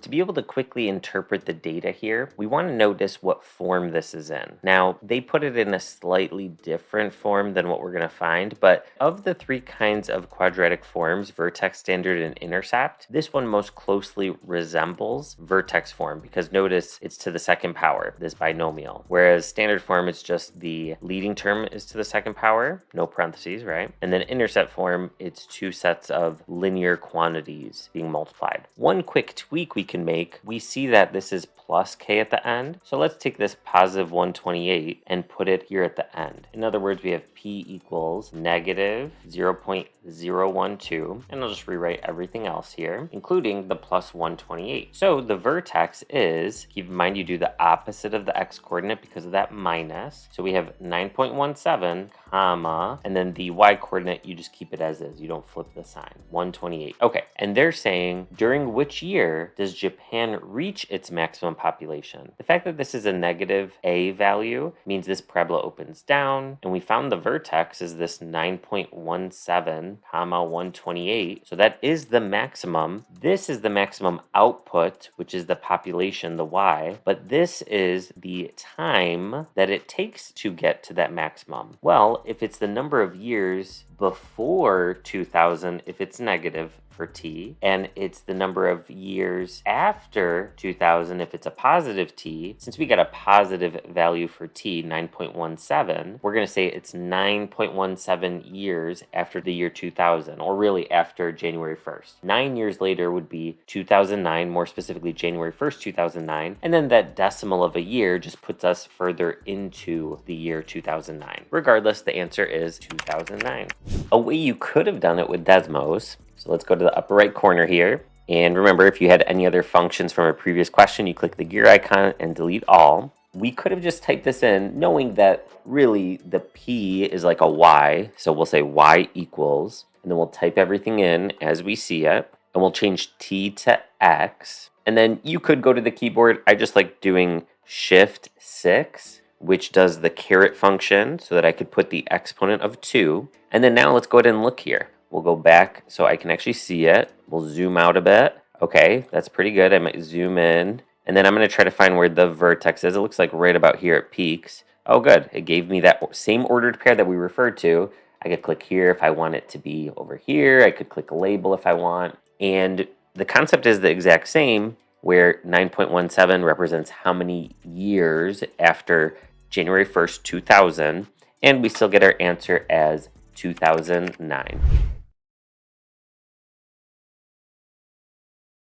To be able to quickly interpret the data here, we want to notice what form this is in. Now, they put it in a slightly different form than what we're going to find, but of the three kinds of quadratic forms, vertex, standard, and intercept, this one most closely resembles vertex form because notice it's to the second power, this binomial, whereas standard form is just the leading term is to the second power, no parentheses, right? And then intercept form, it's two sets of linear quantities being multiplied. One quick tweak we can make, we see that this is plus k at the end. So let's take this positive 128 and put it here at the end. In other words, we have p equals negative 0.012, and I'll just rewrite everything else here, including the plus 128. So the vertex is, keep in mind you do the opposite of the x coordinate because of that minus. So we have 9.17, comma, and then the y coordinate, you just keep it as is. You don't flip the sign, 128. Okay, and they're saying, during which year does Japan reach its maximum population? The fact that this is a negative a value means this parabola opens down, and we found the vertex is this 9.17 comma 128. So that is the maximum. This is the maximum output, which is the population, the y, but this is the time that it takes to get to that maximum. Well, if it's the number of years before 2000, if it's negative for t, and it's the number of years after 2000 if it's a positive t, since we got a positive value for t, 9.17, we're going to say it's 9.17 years after the year 2000, or really after January 1st. 9 years later would be 2009, more specifically January 1st, 2009, and then that decimal of a year just puts us further into the year 2009. Regardless, the answer is 2009. A way you could have done it with Desmos, so let's go to the upper right corner here. And remember, if you had any other functions from a previous question, you click the gear icon and delete all. We could have just typed this in knowing that really the p is like a y. So we'll say y equals, and then we'll type everything in as we see it. And we'll change t to x. And then you could go to the keyboard. I just like doing Shift 6, which does the caret function so that I could put the exponent of 2. And then now let's go ahead and look here. We'll go back so I can actually see it. We'll zoom out a bit. Okay, that's pretty good. I might zoom in. And then I'm going to try to find where the vertex is. It looks like right about here it peaks. Oh, good. It gave me that same ordered pair that we referred to. I could click here if I want it to be over here. I could click label if I want. And the concept is the exact same, where 9.17 represents how many years after January 1st, 2000. And we still get our answer as 2009.